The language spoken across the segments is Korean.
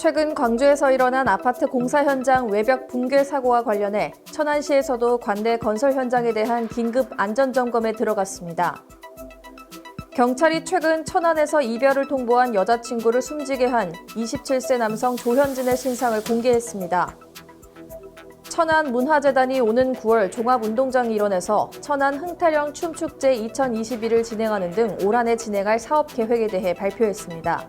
최근 광주에서 일어난 아파트 공사 현장 외벽 붕괴 사고와 관련해 천안시에서도 관내 건설 현장에 대한 긴급 안전점검에 들어갔습니다. 경찰이 최근 천안에서 이별을 통보한 여자친구를 숨지게 한 27세 남성 조현진의 신상을 공개했습니다. 천안 문화재단이 오는 9월 종합운동장 일원에서 천안 흥타령 춤축제 2021을 진행하는 등 올 한 해 진행할 사업 계획에 대해 발표했습니다.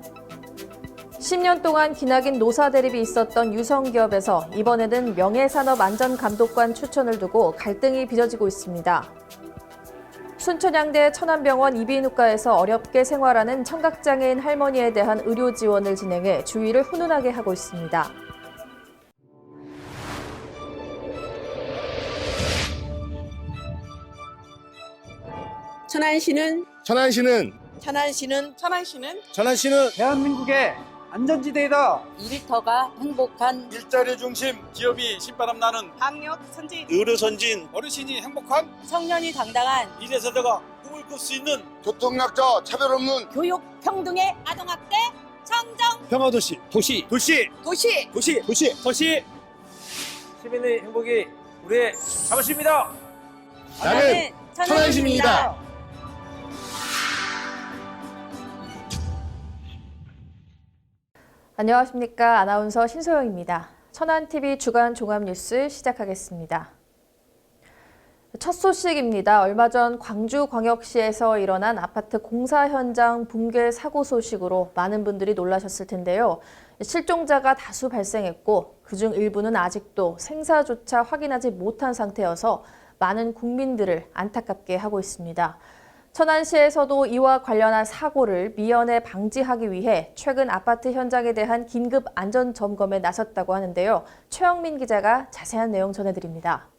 10년 동안 기나긴 노사 대립이 있었던 유성기업에서 이번에는 명예산업안전감독관 추천을 두고 갈등이 빚어지고 있습니다. 순천향대 천안병원 이비인후과에서 어렵게 생활하는 청각장애인 할머니에 대한 의료 지원을 진행해 주위를 훈훈하게 하고 있습니다. 천안시는 대한민국의 안전지대이다. 일터가 행복한 일자리 중심, 기업이 신바람 나는 방역 선진, 의료 선진, 어르신이 행복한 청년이 당당한 미래 세대가 꿈을 꿀 수 있는 교통약자 차별 없는 교육 평등의 아동학대 청정 평화도시, 도시. 시민의 행복이 우리의 자부심입니다. 나는 천안시민이다. 안녕하십니까. 아나운서 신소영입니다. 천안TV 주간 종합뉴스 시작하겠습니다. 첫 소식입니다. 얼마 전 광주광역시에서 일어난 아파트 공사 현장 붕괴 사고 소식으로 많은 분들이 놀라셨을 텐데요. 실종자가 다수 발생했고 그중 일부는 아직도 생사조차 확인하지 못한 상태여서 많은 국민들을 안타깝게 하고 있습니다. 천안시에서도 이와 관련한 사고를 미연에 방지하기 위해 최근 아파트 현장에 대한 긴급 안전 점검에 나섰다고 하는데요. 최영민 기자가 자세한 내용 전해드립니다.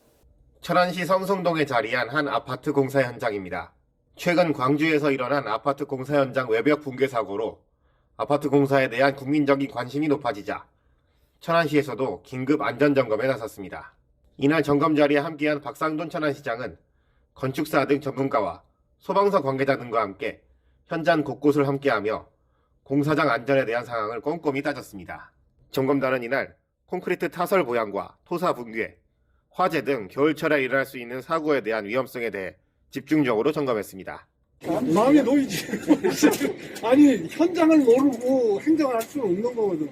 천안시 성송동에 자리한 한 아파트 공사 현장입니다. 최근 광주에서 일어난 아파트 공사 현장 외벽 붕괴 사고로 아파트 공사에 대한 국민적인 관심이 높아지자 천안시에서도 긴급 안전 점검에 나섰습니다. 이날 점검 자리에 함께한 박상돈 천안시장은 건축사 등 전문가와 소방서 관계자 등과 함께 현장 곳곳을 함께하며 공사장 안전에 대한 상황을 꼼꼼히 따졌습니다. 점검단은 이날 콘크리트 타설 보양과 토사 붕괴, 화재 등 겨울철에 일어날 수 있는 사고에 대한 위험성에 대해 집중적으로 점검했습니다. 마음이 놓이지. 아니, 현장을 모르고 행정을 할 수는 없는 거거든.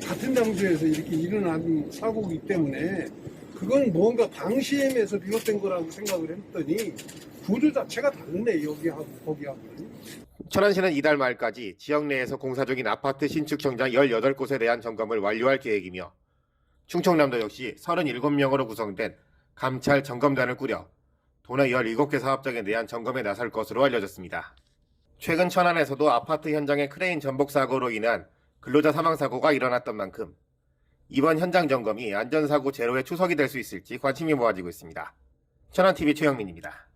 같은 장소에서 이렇게 일어난 사고이기 때문에 그건 뭔가 방심에서 비롯된 거라고 생각을 했더니 구조 자체가 다르네, 여기하고 거기하고는. 천안시는 이달 말까지 지역 내에서 공사 중인 아파트 신축 현장 18곳에 대한 점검을 완료할 계획이며 충청남도 역시 37명으로 구성된 감찰 점검단을 꾸려 도내 17개 사업장에 대한 점검에 나설 것으로 알려졌습니다. 최근 천안에서도 아파트 현장의 크레인 전복 사고로 인한 근로자 사망 사고가 일어났던 만큼 이번 현장 점검이 안전사고 제로의 추석이 될 수 있을지 관심이 모아지고 있습니다. 천안TV 최영민입니다.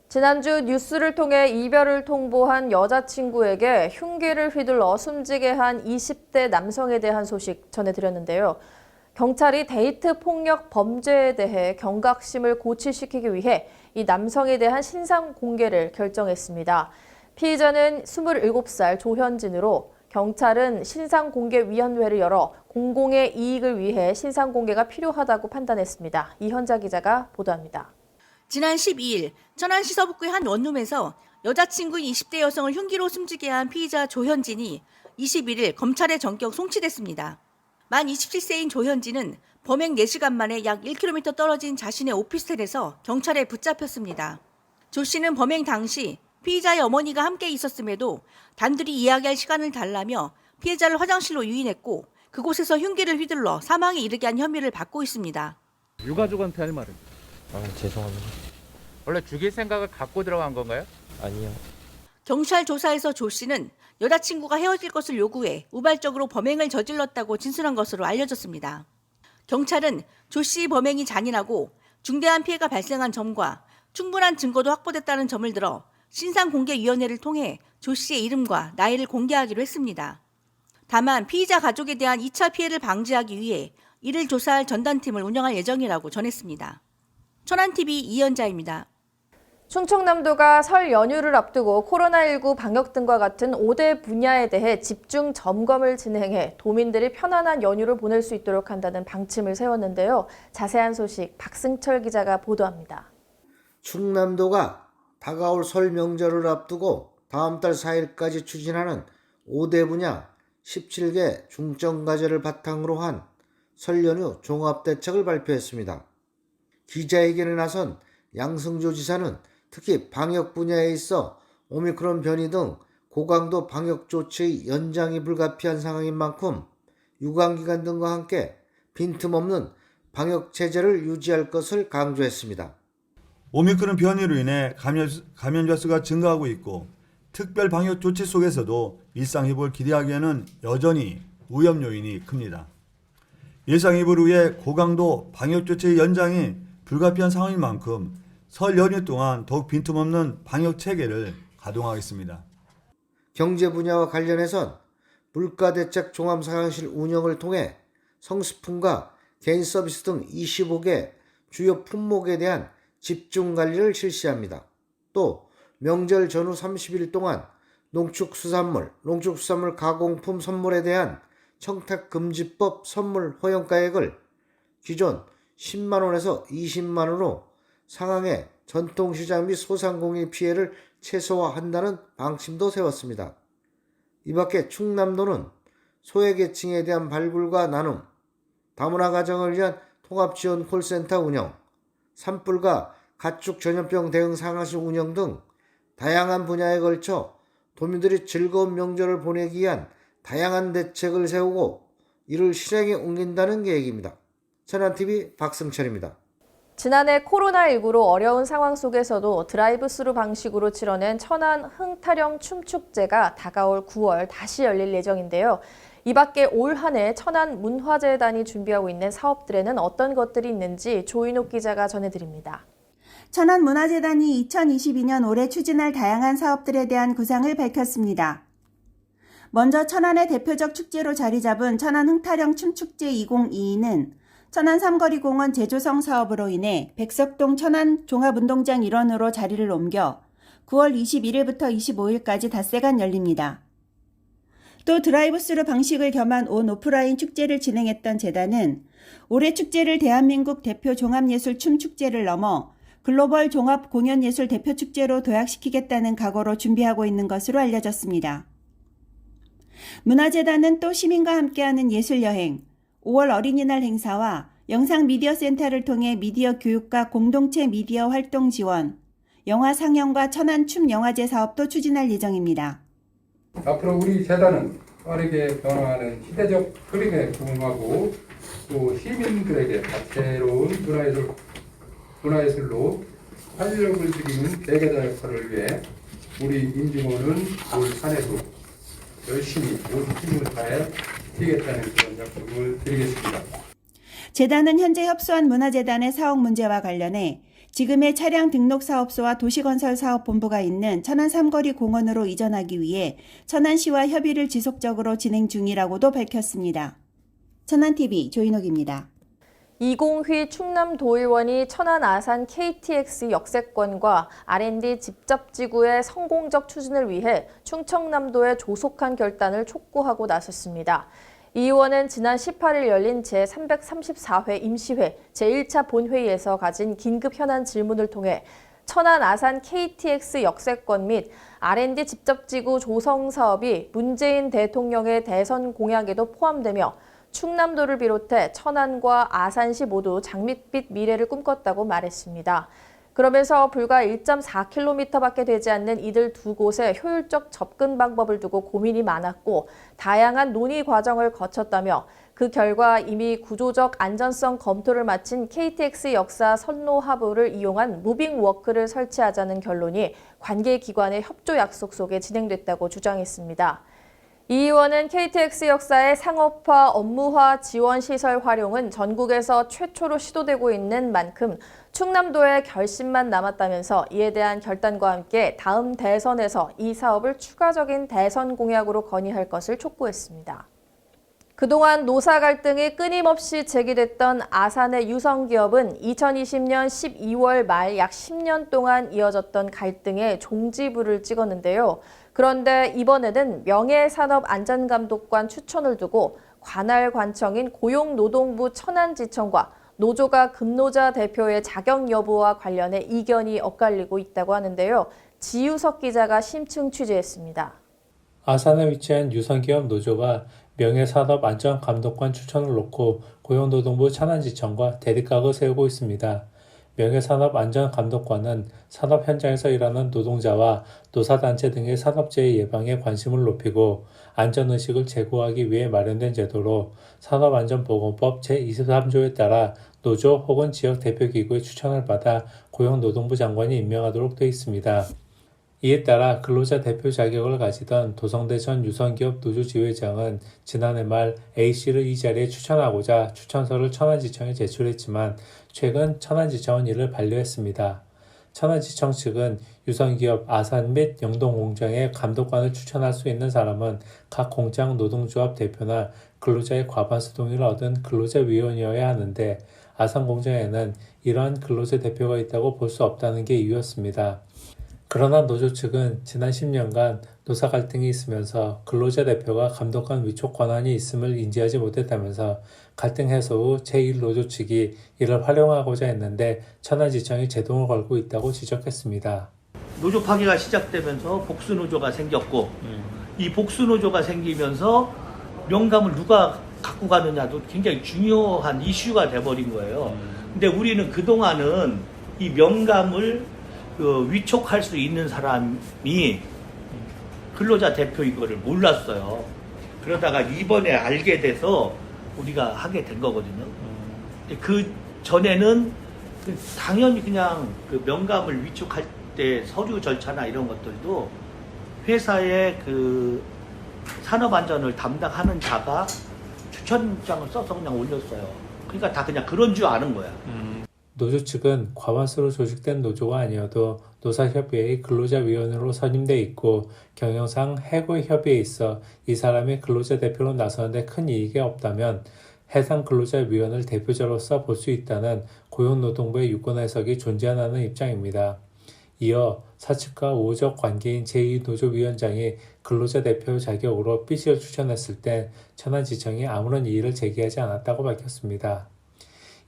지난주 뉴스를 통해 이별을 통보한 여자친구에게 흉기를 휘둘러 숨지게 한 20대 남성에 대한 소식 전해드렸는데요. 경찰이 데이트 폭력 범죄에 대해 경각심을 고취시키기 위해 이 남성에 대한 신상 공개를 결정했습니다. 피의자는 27살 조현진으로 경찰은 신상공개위원회를 열어 공공의 이익을 위해 신상공개가 필요하다고 판단했습니다. 이현자 기자가 보도합니다. 지난 12일 천안시 서북구의 한 원룸에서 여자친구인 20대 여성을 흉기로 숨지게 한 피의자 조현진이 21일 검찰에 전격 송치됐습니다. 만 27세인 조현진은 범행 4시간 만에 약 1km 떨어진 자신의 오피스텔에서 경찰에 붙잡혔습니다. 조 씨는 범행 당시 피의자의 어머니가 함께 있었음에도 단둘이 이야기할 시간을 달라며 피해자를 화장실로 유인했고 그곳에서 흉기를 휘둘러 사망에 이르게 한 혐의를 받고 있습니다. 유가족한테 할 말은? 죄송합니다. 원래 죽일 생각을 갖고 들어간 건가요? 아니요. 경찰 조사에서 조 씨는 여자친구가 헤어질 것을 요구해 우발적으로 범행을 저질렀다고 진술한 것으로 알려졌습니다. 경찰은 조 씨의 범행이 잔인하고 중대한 피해가 발생한 점과 충분한 증거도 확보됐다는 점을 들어 신상공개위원회를 통해 조 씨의 이름과 나이를 공개하기로 했습니다. 다만 피의자 가족에 대한 2차 피해를 방지하기 위해 이를 조사할 전담팀을 운영할 예정이라고 전했습니다. 천안TV 이현자입니다. 충청남도가 설 연휴를 앞두고 코로나19 방역 등과 같은 5대 분야에 대해 집중 점검을 진행해 도민들이 편안한 연휴를 보낼 수 있도록 한다는 방침을 세웠는데요. 자세한 소식 박승철 기자가 보도합니다. 충남도가 다가올 설 명절을 앞두고 다음 달 4일까지 추진하는 5대 분야 17개 중점과제를 바탕으로 한 설 연휴 종합대책을 발표했습니다. 기자회견에 나선 양승조 지사는 특히 방역 분야에 있어 오미크론 변이 등 고강도 방역 조치의 연장이 불가피한 상황인 만큼 유관기관 등과 함께 빈틈없는 방역 체제를 유지할 것을 강조했습니다. 오미크론 변이로 인해 감염자 수가 증가하고 있고 특별 방역 조치 속에서도 일상 회복을 기대하기에는 여전히 위험 요인이 큽니다. 일상 회복을 위해 고강도 방역 조치의 연장이 불가피한 상황인 만큼 설 연휴 동안 더욱 빈틈없는 방역 체계를 가동하겠습니다. 경제 분야와 관련해선 물가대책 종합상황실 운영을 통해 성식품과 개인 서비스 등 25개 주요 품목에 대한 집중 관리를 실시합니다. 또 명절 전후 30일 동안 농축수산물 가공품 선물에 대한 청탁금지법 선물 허용가액을 기존 10만 원에서 20만 원으로 상황의 전통시장 및 소상공인 피해를 최소화한다는 방침도 세웠습니다. 이 밖에 충남도는 소외계층에 대한 발굴과 나눔, 다문화 가정을 위한 통합지원 콜센터 운영, 산불과 가축 전염병 대응 상황실 운영 등 다양한 분야에 걸쳐 도민들이 즐거운 명절을 보내기 위한 다양한 대책을 세우고 이를 실행에 옮긴다는 계획입니다. 천안TV 박승철입니다. 지난해 코로나19로 어려운 상황 속에서도 드라이브스루 방식으로 치러낸 천안 흥타령 춤축제가 다가올 9월 다시 열릴 예정인데요. 이 밖에 올 한 해 천안 문화재단이 준비하고 있는 사업들에는 어떤 것들이 있는지 조인옥 기자가 전해드립니다. 천안문화재단이 2022년 올해 추진할 다양한 사업들에 대한 구상을 밝혔습니다. 먼저 천안의 대표적 축제로 자리 잡은 천안 흥타령 춤축제 2022는 천안 삼거리공원 재조성 사업으로 인해 백석동 천안 종합운동장 일원으로 자리를 옮겨 9월 21일부터 25일까지 닷새간 열립니다. 또 드라이브스루 방식을 겸한 온 오프라인 축제를 진행했던 재단은 올해 축제를 대한민국 대표 종합예술 춤축제를 넘어 글로벌 종합공연예술 대표축제로 도약시키겠다는 각오로 준비하고 있는 것으로 알려졌습니다. 문화재단은 또 시민과 함께하는 예술여행, 5월 어린이날 행사와 영상미디어센터를 통해 미디어 교육과 공동체 미디어 활동 지원, 영화 상영과 천안 춤영화제 사업도 추진할 예정입니다. 앞으로 우리 재단은 빠르게 변화하는 시대적 흐름에 부응하고 또 시민들에게 다채로운 문화예술로 활력을 드리는 대개자 역할을 위해 우리 임직원은 올 한해도 열심히 모든 힘을 다해 지키겠다는 그런 약속을 드리겠습니다. 재단은 현재 협소한 문화재단의 사업 문제와 관련해 지금의 차량 등록 사업소와 도시건설 사업본부가 있는 천안 삼거리 공원으로 이전하기 위해 천안시와 협의를 지속적으로 진행 중이라고도 밝혔습니다. 천안TV 조인옥입니다. 이공휘 충남도의원이 천안 아산 KTX 역세권과 R&D 집접지구의 성공적 추진을 위해 충청남도에 조속한 결단을 촉구하고 나섰습니다. 이 의원은 지난 18일 열린 제334회 임시회 제1차 본회의에서 가진 긴급 현안 질문을 통해 천안 아산 KTX 역세권 및 R&D 집접지구 조성 사업이 문재인 대통령의 대선 공약에도 포함되며 충남도를 비롯해 천안과 아산시 모두 장밋빛 미래를 꿈꿨다고 말했습니다. 그러면서 불과 1.4km밖에 되지 않는 이들 두 곳의 효율적 접근 방법을 두고 고민이 많았고 다양한 논의 과정을 거쳤다며 그 결과 이미 구조적 안전성 검토를 마친 KTX 역사 선로하부를 이용한 무빙워크를 설치하자는 결론이 관계기관의 협조 약속 속에 진행됐다고 주장했습니다. 이 의원은 KTX 역사의 상업화, 업무화 지원 시설 활용은 전국에서 최초로 시도되고 있는 만큼 충남도의 결심만 남았다면서 이에 대한 결단과 함께 다음 대선에서 이 사업을 추가적인 대선 공약으로 건의할 것을 촉구했습니다. 그동안 노사 갈등이 끊임없이 제기됐던 아산의 유성기업은 2020년 12월 말 약 10년 동안 이어졌던 갈등에 종지부를 찍었는데요. 그런데 이번에는 명예산업안전감독관 추천을 두고 관할 관청인 고용노동부 천안지청과 노조가 근로자 대표의 자격 여부와 관련해 이견이 엇갈리고 있다고 하는데요. 지유석 기자가 심층 취재했습니다. 아산에 위치한 유성기업 노조가 명예산업안전감독관 추천을 놓고 고용노동부 천안지청과 대립각을 세우고 있습니다. 명예산업안전감독관은 산업 현장에서 일하는 노동자와 노사단체 등의 산업재해 예방에 관심을 높이고 안전의식을 제고하기 위해 마련된 제도로 산업안전보건법 제23조에 따라 노조 혹은 지역 대표기구의 추천을 받아 고용노동부 장관이 임명하도록 되어 있습니다. 이에 따라 근로자 대표 자격을 가지던 도성대 전 유성기업 노조지회장은 지난해 말 A씨를 이 자리에 추천하고자 추천서를 천안지청에 제출했지만 최근 천안지청은 이를 반려했습니다. 천안지청 측은 유성기업 아산 및 영동공장에 감독관을 추천할 수 있는 사람은 각 공장 노동조합 대표나 근로자의 과반수 동의를 얻은 근로자위원이어야 하는데 아산공장에는 이러한 근로자 대표가 있다고 볼 수 없다는 게 이유였습니다. 그러나 노조 측은 지난 10년간 노사 갈등이 있으면서 근로자 대표가 감독관 위촉 권한이 있음을 인지하지 못했다면서 갈등 해소 후 제1노조 측이 이를 활용하고자 했는데 천안지청이 제동을 걸고 있다고 지적했습니다. 노조 파괴가 시작되면서 복수노조가 생겼고 이 복수노조가 생기면서 명감을 누가 갖고 가느냐도 굉장히 중요한 이슈가 돼버린 거예요. 근데 우리는 그동안은 이 명감을 위촉할 수 있는 사람이 근로자 대표인 거를 몰랐어요. 그러다가 이번에 알게 돼서 우리가 하게 된 거거든요. 그 전에는 당연히 그냥 그 명감을 위촉할 때 서류 절차나 이런 것들도 회사의 그 산업안전을 담당하는 자가 추천장을 써서 그냥 올렸어요. 그러니까 다 그냥 그런 줄 아는 거야. 노조 측은 과반수로 조직된 노조가 아니어도 노사협의회의 근로자위원으로 선임돼 있고 경영상 해고협의에 있어 이 사람이 근로자 대표로 나서는데 큰 이익이 없다면 해당 근로자위원을 대표자로서 볼 수 있다는 고용노동부의 유권 해석이 존재하는 입장입니다. 이어 사측과 우호적 관계인 제2노조위원장이 근로자 대표 자격으로 B씨를 추천했을 때 천안지청이 아무런 이의를 제기하지 않았다고 밝혔습니다.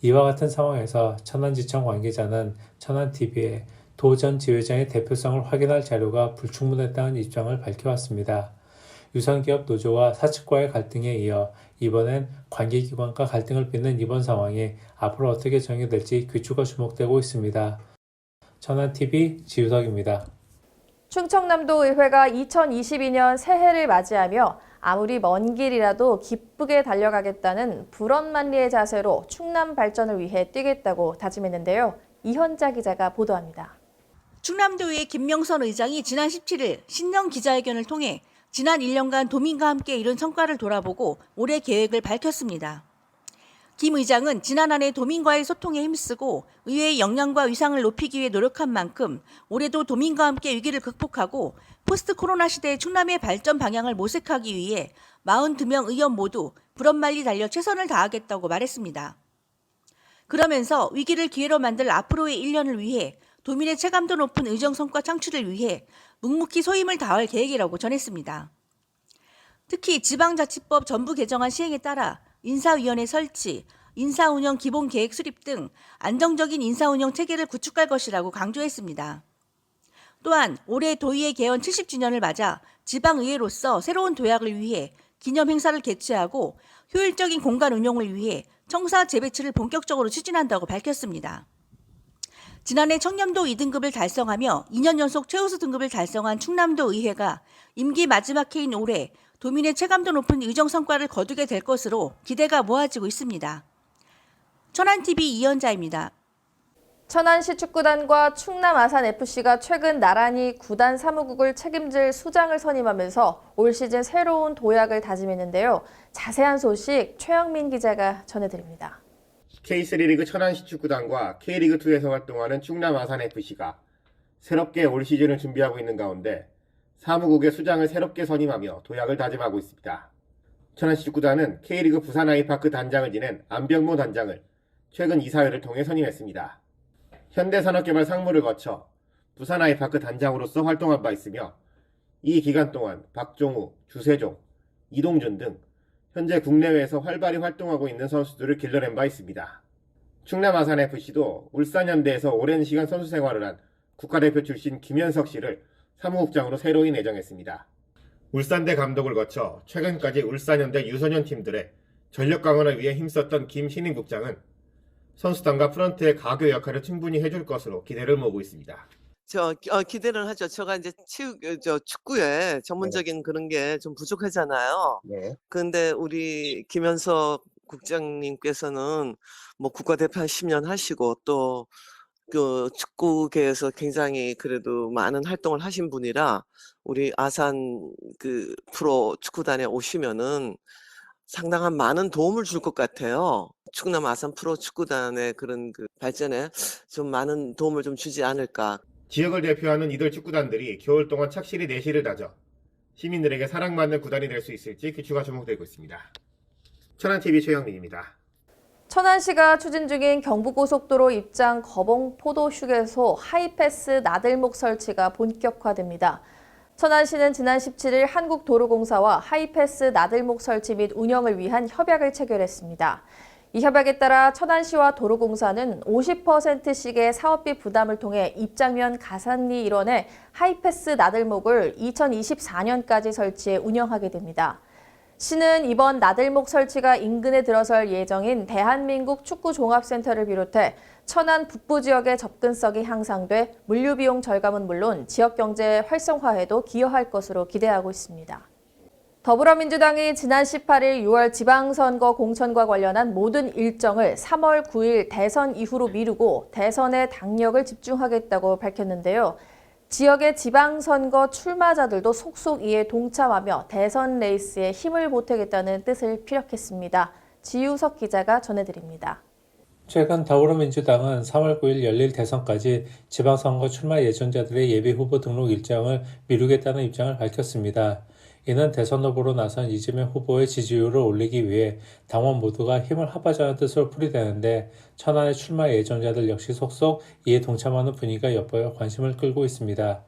이와 같은 상황에서 천안지청 관계자는 천안TV에 도 전 지회장의 대표성을 확인할 자료가 불충분했다는 입장을 밝혀왔습니다. 유성기업 노조와 사측과의 갈등에 이어 이번엔 관계기관과 갈등을 빚는 이번 상황이 앞으로 어떻게 전개될지 귀추가 주목되고 있습니다. 천안TV 지유석입니다. 충청남도 의회가 2022년 새해를 맞이하며 아무리 먼 길이라도 기쁘게 달려가겠다는 불언만리의 자세로 충남 발전을 위해 뛰겠다고 다짐했는데요. 이현자 기자가 보도합니다. 충남도의회 김명선 의장이 지난 17일 신년 기자회견을 통해 지난 1년간 도민과 함께 이룬 성과를 돌아보고 올해 계획을 밝혔습니다. 김 의장은 지난 한 해 도민과의 소통에 힘쓰고 의회의 역량과 위상을 높이기 위해 노력한 만큼 올해도 도민과 함께 위기를 극복하고 포스트 코로나 시대의 충남의 발전 방향을 모색하기 위해 42명 의원 모두 불언말리 달려 최선을 다하겠다고 말했습니다. 그러면서 위기를 기회로 만들 앞으로의 1년을 위해 도민의 체감도 높은 의정 성과 창출을 위해 묵묵히 소임을 다할 계획이라고 전했습니다. 특히 지방자치법 전부 개정안 시행에 따라 인사위원회 설치, 인사운영 기본계획 수립 등 안정적인 인사운영 체계를 구축할 것이라고 강조했습니다. 또한 올해 도의회 개원 70주년을 맞아 지방의회로서 새로운 도약을 위해 기념행사를 개최하고 효율적인 공간 운용을 위해 청사 재배치를 본격적으로 추진한다고 밝혔습니다. 지난해 청렴도 2등급을 달성하며 2년 연속 최우수 등급을 달성한 충남도 의회가 임기 마지막 해인 올해 도민의 체감도 높은 의정 성과를 거두게 될 것으로 기대가 모아지고 있습니다. 천안TV 이현자입니다. 천안시 축구단과 충남 아산FC가 최근 나란히 구단 사무국을 책임질 수장을 선임하면서 올 시즌 새로운 도약을 다짐했는데요. 자세한 소식 최영민 기자가 전해드립니다. K3리그 천안시 축구단과 K리그2에서 활동하는 충남 아산FC가 새롭게 올 시즌을 준비하고 있는 가운데 사무국의 수장을 새롭게 선임하며 도약을 다짐하고 있습니다. 천안시 축구단은 K리그 부산 아이파크 단장을 지낸 안병모 단장을 최근 이사회를 통해 선임했습니다. 현대산업개발 상무를 거쳐 부산 아이파크 단장으로서 활동한 바 있으며 이 기간 동안 박종우, 주세종, 이동준 등 현재 국내외에서 활발히 활동하고 있는 선수들을 길러낸 바 있습니다. 충남 아산FC도 울산현대에서 오랜 시간 선수 생활을 한 국가대표 출신 김현석 씨를 사무국장으로 새로이 내정했습니다. 울산대 감독을 거쳐 최근까지 울산현대 유소년 팀들의 전력 강화를 위해 힘썼던 김신임 국장은 선수단과 프런트의 가교 역할을 충분히 해줄 것으로 기대를 모으고 있습니다. 기대를 하죠. 제가 이제 축구에 전문적인 그런 게 좀 부족하잖아요. 네. 근데 우리 김현석 국장님께서는 뭐 국가대표 한 10년 하시고 또 그 축구계에서 굉장히 그래도 많은 활동을 하신 분이라 우리 아산 그 프로 축구단에 오시면은 상당한 많은 도움을 줄 것 같아요. 충남 아산 프로 축구단의 그런 그 발전에 좀 많은 도움을 좀 주지 않을까. 지역을 대표하는 이들 축구단들이 겨울 동안 착실히 내실을 다져 시민들에게 사랑받는 구단이 될 수 있을지 귀추가 주목되고 있습니다. 천안TV 최영민입니다. 천안시가 추진 중인 경부고속도로 입장 거봉 포도 휴게소 하이패스 나들목 설치가 본격화됩니다. 천안시는 지난 17일 한국도로공사와 하이패스 나들목 설치 및 운영을 위한 협약을 체결했습니다. 이 협약에 따라 천안시와 도로공사는 50%씩의 사업비 부담을 통해 입장면 가산리 일원의 하이패스 나들목을 2024년까지 설치해 운영하게 됩니다. 시는 이번 나들목 설치가 인근에 들어설 예정인 대한민국 축구종합센터를 비롯해 천안 북부 지역의 접근성이 향상돼 물류비용 절감은 물론 지역경제 활성화에도 기여할 것으로 기대하고 있습니다. 더불어민주당이 지난 18일 6월 지방선거 공천과 관련한 모든 일정을 3월 9일 대선 이후로 미루고 대선에 당력을 집중하겠다고 밝혔는데요. 지역의 지방선거 출마자들도 속속 이에 동참하며 대선 레이스에 힘을 보태겠다는 뜻을 피력했습니다. 지우석 기자가 전해드립니다. 최근 더불어민주당은 3월 9일 열릴 대선까지 지방선거 출마 예정자들의 예비후보 등록 일정을 미루겠다는 입장을 밝혔습니다. 이는 대선 후보로 나선 이재명 후보의 지지율을 올리기 위해 당원 모두가 힘을 합하자는 뜻으로 풀이되는데 천안의 출마 예정자들 역시 속속 이에 동참하는 분위기가 엿보여 관심을 끌고 있습니다.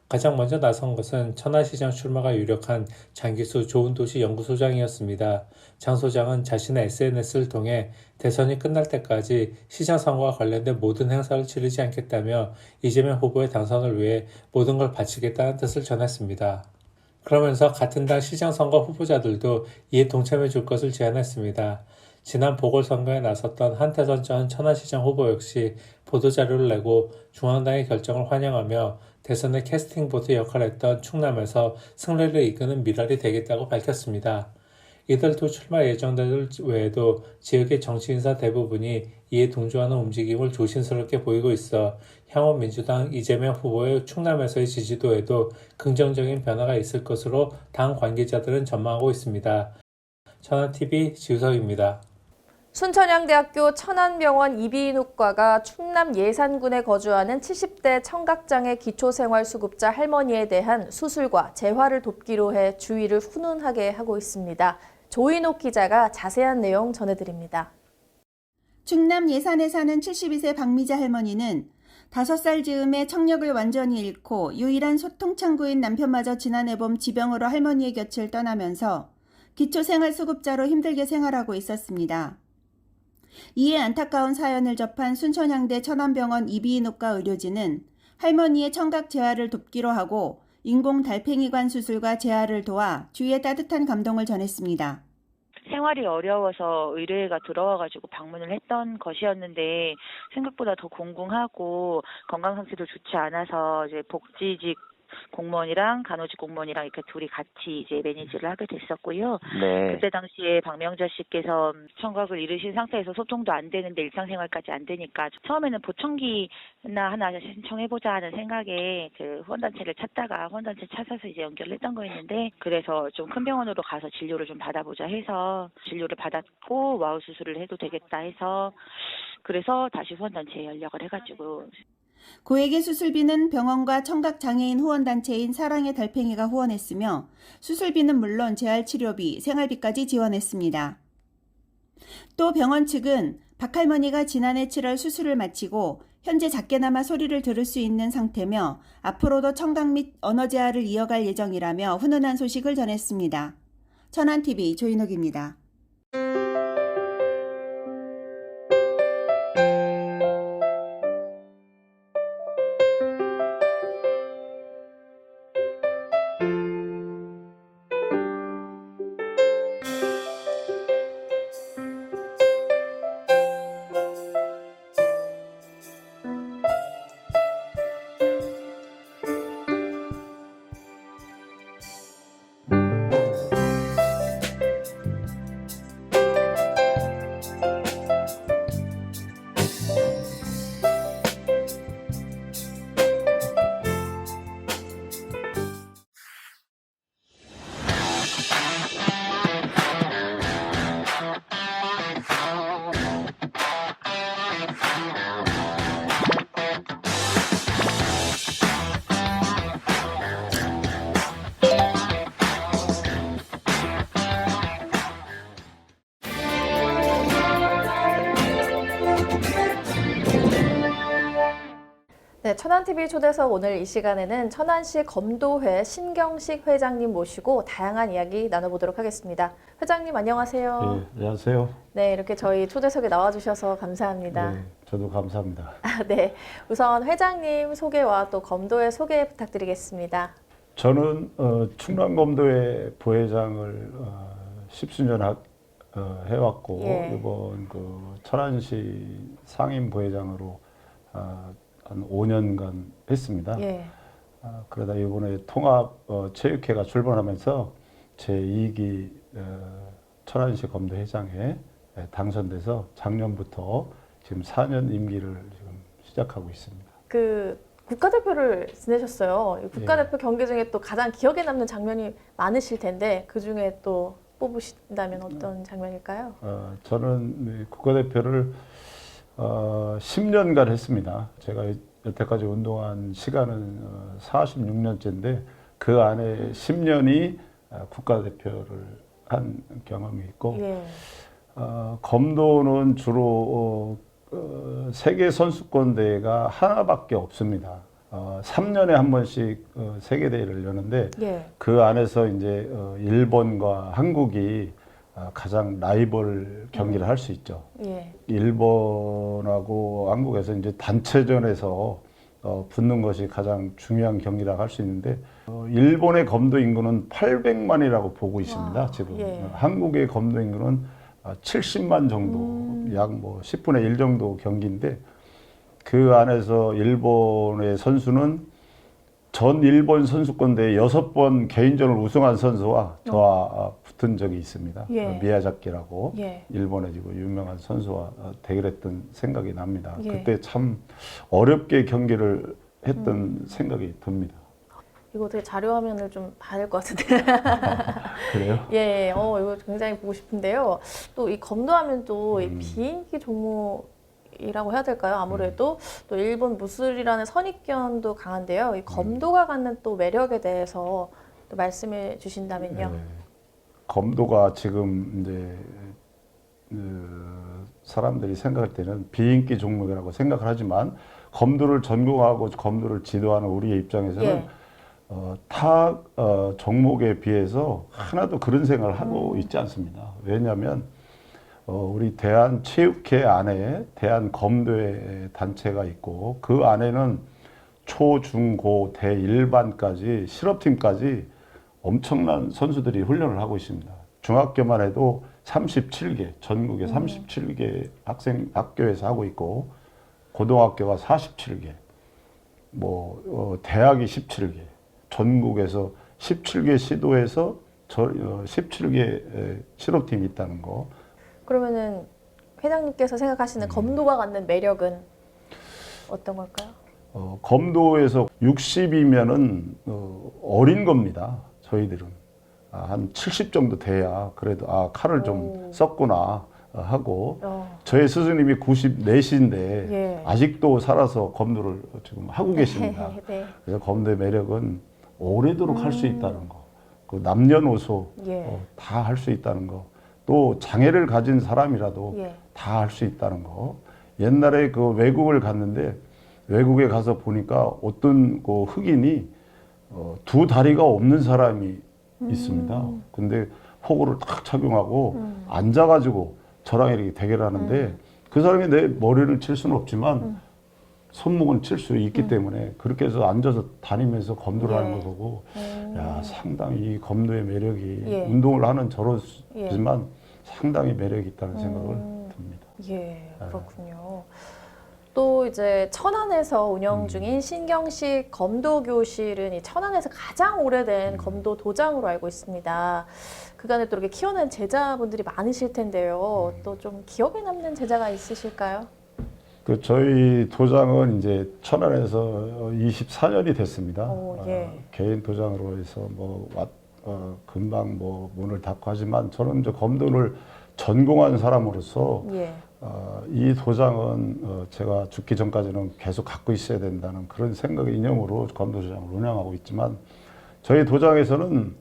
가장 먼저 나선 것은 천안시장 출마가 유력한 장기수 좋은도시 연구소장이었습니다. 장 소장은 자신의 SNS를 통해 대선이 끝날 때까지 시장 선거와 관련된 모든 행사를 치르지 않겠다며 이재명 후보의 당선을 위해 모든 걸 바치겠다는 뜻을 전했습니다. 그러면서 같은 당 시장선거 후보자들도 이에 동참해 줄 것을 제안했습니다. 지난 보궐선거에 나섰던 한태선 전 천안시장 후보 역시 보도자료를 내고 중앙당의 결정을 환영하며 대선의 캐스팅보트 역할을 했던 충남에서 승리를 이끄는 미랄이 되겠다고 밝혔습니다. 이들 두 출마 예정자들 외에도 지역의 정치인사 대부분이 이에 동조하는 움직임을 조심스럽게 보이고 있어 향후 민주당 이재명 후보의 충남에서의 지지도에도 긍정적인 변화가 있을 것으로 당 관계자들은 전망하고 있습니다. 천안TV 지우석입니다. 순천향대학교 천안병원 이비인후과가 충남 예산군에 거주하는 70대 청각장애 기초생활수급자 할머니에 대한 수술과 재활을 돕기로 해 주위를 훈훈하게 하고 있습니다. 조인옥 기자가 자세한 내용 전해드립니다. 충남 예산에 사는 72세 박미자 할머니는 5살 즈음에 청력을 완전히 잃고 유일한 소통창구인 남편마저 지난해 봄 지병으로 할머니의 곁을 떠나면서 기초생활수급자로 힘들게 생활하고 있었습니다. 이에 안타까운 사연을 접한 순천향대 천안병원 이비인후과 의료진은 할머니의 청각 재활을 돕기로 하고 인공 달팽이관 수술과 재활을 도와 주위에 따뜻한 감동을 전했습니다. 생활이 어려워서 의뢰가 들어와가지고 방문을 했던 것이었는데 생각보다 더 공공하고 건강 상태도 좋지 않아서 이제 복지직 공무원이랑 간호직 공무원이랑 이렇게 둘이 같이 이제 매니지를 하게 됐었고요. 네. 그때 당시에 박명자 씨께서 청각을 잃으신 상태에서 소통도 안 되는데 일상생활까지 안 되니까 처음에는 보청기나 하나 신청해보자 하는 생각에 그 후원단체를 찾다가 후원단체 찾아서 이제 연결을 했던 거였는데 그래서 좀 큰 병원으로 가서 진료를 좀 받아보자 해서 진료를 받았고 와우 수술을 해도 되겠다 해서 그래서 다시 후원단체에 연락을 해가지고 고액의 수술비는 병원과 청각장애인 후원단체인 사랑의 달팽이가 후원했으며 수술비는 물론 재활치료비, 생활비까지 지원했습니다. 또 병원 측은 박할머니가 지난해 7월 수술을 마치고 현재 작게나마 소리를 들을 수 있는 상태며 앞으로도 청각 및 언어 재활을 이어갈 예정이라며 훈훈한 소식을 전했습니다. 천안TV 조인옥입니다. 네, 천안TV 초대석 오늘 이 시간에는 천안시 검도회 신경식 회장님 모시고 다양한 이야기 나눠보도록 하겠습니다. 회장님 안녕하세요. 네, 안녕하세요. 네, 이렇게 저희 초대석에 나와주셔서 감사합니다. 네, 저도 감사합니다. 네, 우선 회장님 소개와 또 검도회 소개 부탁드리겠습니다. 저는 충남검도회 부회장을 10수년 해왔고 이번 천안시 상임 부회장으로 한 5년간 했습니다. 그러다 이번에 통합체육회가 출범하면서 제2기 천안시 검도회장에 당선돼서 작년부터 지금 4년 임기를 지금 시작하고 있습니다. 그 국가대표를 지내셨어요. 국가대표 경기 중에 또 가장 기억에 남는 장면이 많으실 텐데 그 중에 또 뽑으신다면 어떤 장면일까요? 저는 국가대표를 10년간 했습니다. 제가 여태까지 운동한 시간은 46년째인데 그 안에 10년이 국가대표를 한 경험이 있고 검도는 주로 세계 선수권 대회가 하나밖에 없습니다. 3년에 한 번씩 세계 대회를 여는데 그 안에서 이제 일본과 한국이 가장 라이벌 경기를 할 수 있죠. 일본하고 한국에서 이제 단체전에서 붙는 것이 가장 중요한 경기라고 할 수 있는데 일본의 검도 인구는 800만이라고 보고 있습니다. 지금 한국의 검도 인구는 70만 정도, 약 뭐 10분의 1 정도 경기인데 그 안에서 일본의 선수는 전 일본 선수권 대회 6번 개인전을 우승한 선수와 저와 붙은 적이 있습니다. 미야자키라고 일본의 지금 유명한 선수와 대결했던 생각이 납니다. 그때 참 어렵게 경기를 했던 생각이 듭니다. 이거 되게 자료 화면을 좀 봐야 될 것 같은데. 그래요? 예, 이거 굉장히 보고 싶은데요. 또 이 검도하면 또 이 비인기 종목이라고 해야 될까요? 아무래도 또 일본 무술이라는 선입견도 강한데요. 이 검도가 갖는 또 매력에 대해서 또 말씀해 주신다면요. 검도가 지금 이제 사람들이 생각할 때는 비인기 종목이라고 생각을 하지만 검도를 전공하고 검도를 지도하는 우리의 입장에서는 타 종목에 비해서 하나도 그런 생각을 하고 있지 않습니다. 왜냐하면 우리 대한체육회 안에 대한검도회 단체가 있고 그 안에는 초, 중, 고, 대, 일반까지 실업팀까지 엄청난 선수들이 훈련을 하고 있습니다. 중학교만 해도 37개, 전국에 37개 학교에서 하고 있고 고등학교가 47개, 대학이 17개, 전국에서 17개 시도에서 17개 실업팀이 있다는 거. 그러면은 회장님께서 생각하시는 검도가 갖는 매력은 어떤 걸까요? 검도에서 60이면은 어린 겁니다. 저희들은 한 70 정도 돼야 그래도 칼을 좀 썼구나 하고 저의 스승님이 94시인데 예. 아직도 살아서 검도를 지금 하고 계십니다. 네. 그래서 검도의 매력은 오래도록 할 수 있다는 거, 그 남녀노소 예. 다 할 수 있다는 거, 또 장애를 가진 사람이라도 예. 다 할 수 있다는 거. 옛날에 그 외국을 갔는데 외국에 가서 보니까 어떤 그 흑인이 두 다리가 없는 사람이 있습니다. 근데 호구를 딱 착용하고 앉아가지고 저랑 이렇게 대결하는데 그 사람이 내 머리를 칠 수는 없지만 손목은 칠 수 있기 때문에 그렇게 해서 앉아서 다니면서 검도를 예. 하는 거 보고 야, 상당히 이 검도의 매력이 예. 운동을 하는 저로지만 상당히 매력이 있다는 생각을 듭니다. 예, 그렇군요. 또 이제 천안에서 운영 중인 신경식 검도 교실은 이 천안에서 가장 오래된 검도 도장으로 알고 있습니다. 그간에 또 이렇게 키워낸 제자분들이 많으실 텐데요. 또 좀 기억에 남는 제자가 있으실까요? 그 저희 도장은 이제 천안에서 24년이 됐습니다. 오, 예. 개인 도장으로 해서 금방 문을 닫고 하지만 저는 이제 검도를 전공한 사람으로서 예. 이 도장은 제가 죽기 전까지는 계속 갖고 있어야 된다는 그런 생각의 이념으로 검도 도장을 운영하고 있지만 저희 도장에서는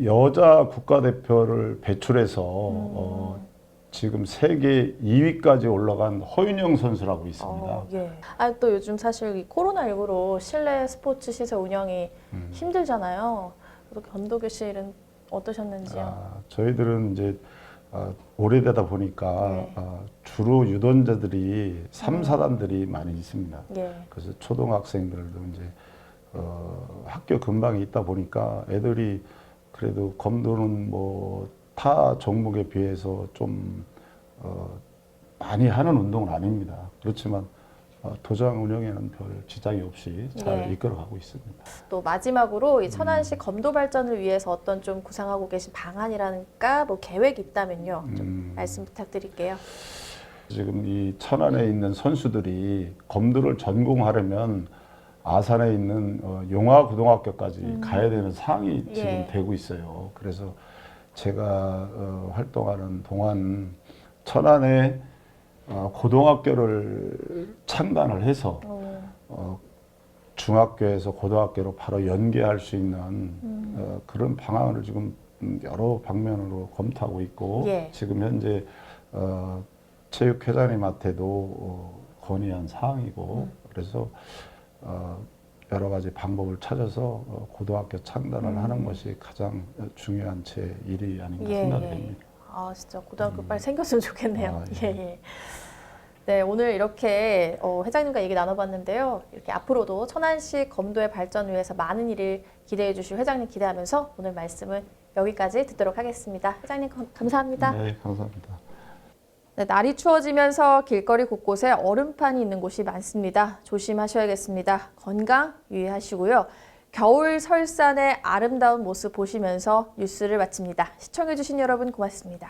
여자 국가대표를 배출해서 지금 세계 2위까지 올라간 허윤영 선수라고 있습니다. 예. 또 요즘 사실 이 코로나19로 실내 스포츠 시설 운영이 힘들잖아요. 검도 교실은 어떠셨는지요? 저희들은 이제 오래되다 보니까 주로 유던자들이 3, 4단들이 많이 있습니다. 예. 그래서 초등학생들도 이제 학교 근방에 있다 보니까 애들이 그래도 검도는 타 종목에 비해서 좀 많이 하는 운동은 아닙니다. 그렇지만 도장 운영에는 별 지장이 없이 잘 예. 이끌어가고 있습니다. 또 마지막으로 이 천안시 검도 발전을 위해서 어떤 좀 구상하고 계신 방안이라든가 계획이 있다면요. 좀 말씀 부탁드릴게요. 지금 이 천안에 있는 선수들이 검도를 전공하려면 아산에 있는 용화고등학교까지 가야 되는 상황이 지금 예. 되고 있어요. 그래서 제가 활동하는 동안 천안에 고등학교를 창단을 해서 중학교에서 고등학교로 바로 연계할 수 있는 그런 방안을 지금 여러 방면으로 검토하고 있고 예. 지금 현재 체육회장님한테도 건의한 사항이고 그래서 여러 가지 방법을 찾아서 고등학교 창단을 하는 것이 가장 중요한 제 일이 아닌가 생각이 됩니다. 진짜 고등학교 빨리 생겼으면 좋겠네요. 예. 예. 네, 오늘 이렇게 회장님과 얘기 나눠봤는데요. 이렇게 앞으로도 천안시 검도의 발전을 위해서 많은 일을 기대해 주실 회장님 기대하면서 오늘 말씀은 여기까지 듣도록 하겠습니다. 회장님 감사합니다. 네, 감사합니다. 네, 날이 추워지면서 길거리 곳곳에 얼음판이 있는 곳이 많습니다. 조심하셔야겠습니다. 건강 유의하시고요. 겨울 설산의 아름다운 모습 보시면서 뉴스를 마칩니다. 시청해주신 여러분 고맙습니다.